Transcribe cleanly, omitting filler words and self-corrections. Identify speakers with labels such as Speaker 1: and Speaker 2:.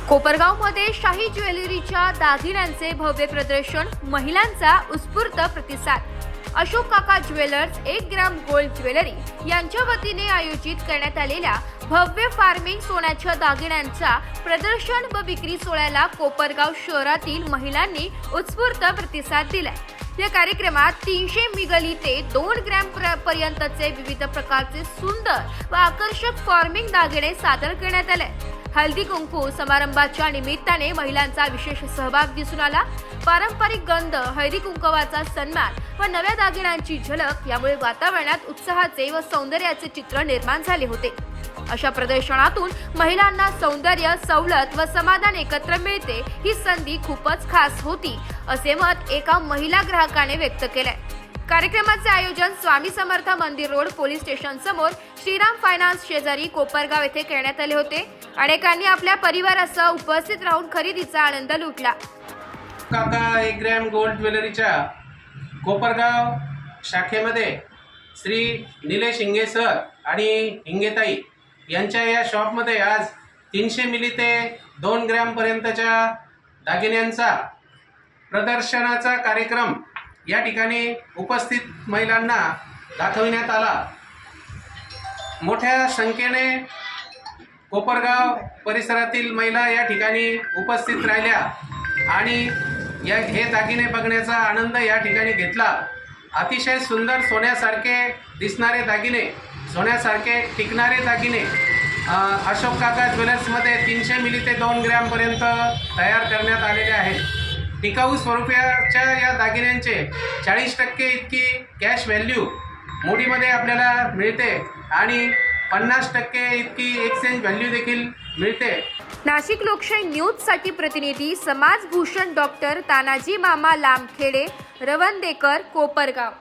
Speaker 1: कोपरगावमध्ये शाही ज्वेलरीच्या दागिन्यांचे भव्य प्रदर्शन, महिलांचा उत्स्फूर्त प्रतिसाद। अशोक काका ज्वेलर्स 1 ग्रॅम गोल्ड ज्वेलरी यांच्या वतीने आयोजित करण्यात आलेल्या भव्य फार्मिंग सोन्याच्या दागिन्यांचा प्रदर्शन व विक्री सोहळ्याला कोपरगाव शहरातील महिलांनी उत्स्फूर्त प्रतिसाद दिलाय। या कार्यक्रमात 300 मिली ते 2 ग्रॅम पर्यंतचे विविध प्रकारचे सुंदर व आकर्षक फार्मिंग दागिने सादर करण्यात आले। हल्दी कुंकू समारंभाच्या निमित्ताने महिलांचा विशेष सहभाग दिसून आला। पारंपरिक गंध, हळदी कुंकवाचा सन्मान व नव्या दागिन्यांची झलक यामुळे वातावरणात उत्साहाचे व सौंदर्याचे चित्र निर्माण झाले होते। अशा प्रदर्शनातून महिलांना सौंदर्य, सवलत व समाधान एकत्र मिळते, ही संधी खूपच खास होती, असे मत एका महिला ग्राहकाने व्यक्त केले। कार्यक्रमाचे आयोजन स्वामी समर्थ मंदिर रोड पोलीस स्टेशन समोर श्रीराम फायनान्स शेजारी कोपरगाव येथे करण्यात आले होते। अनेकांनी आपल्या परिवारासह उपस्थित राहून खरेदीचा आनंद लुटला।
Speaker 2: काका 1 ग्रॅम गोल्ड ज्वेलरीच्या कोपरगाव शाखेमध्ये श्री निलेश हिंगे सर आणि हिंगेताई यांच्या या शॉपमध्ये आज 300 मिली ते 2 ग्रॅम पर्यंतच्या दागिन्यांचा प्रदर्शनाचा कार्यक्रम या ठिकाणी उपस्थित महिलांना दाखविण्यात आला। मोठ्या संख्येने कोपरगाव परिसरातील महिला या ठिकाणी उपस्थित राहिल्या आणि हे दागिने बघण्याचा आनंद या ठिकाणी घेतला। अतिशय सुंदर सोन्यासारखे दिसणारे दागिने, सोन्यासारखे टिकणारे दागिने अशोक काका ज्वेलर्समध्ये 300 मिली ते 2 ग्रॅम पर्यंत तयार करण्यात आलेले आहेत। टिकाऊ स्वरूपाच्या या दागिन्यांचे 40% इतकी कॅश व्हॅल्यू मोडीमध्ये आपल्याला मिळते आणि 50% इतकी एक्सचेंज व्हॅल्यू देखील मिळते।
Speaker 1: नाशिक लोकशाही न्यूज साठी प्रतिनिधी समाजभूषण डॉक्टर तानाजी मामा लामखेडे, रवंदेकर, कोपरगाव।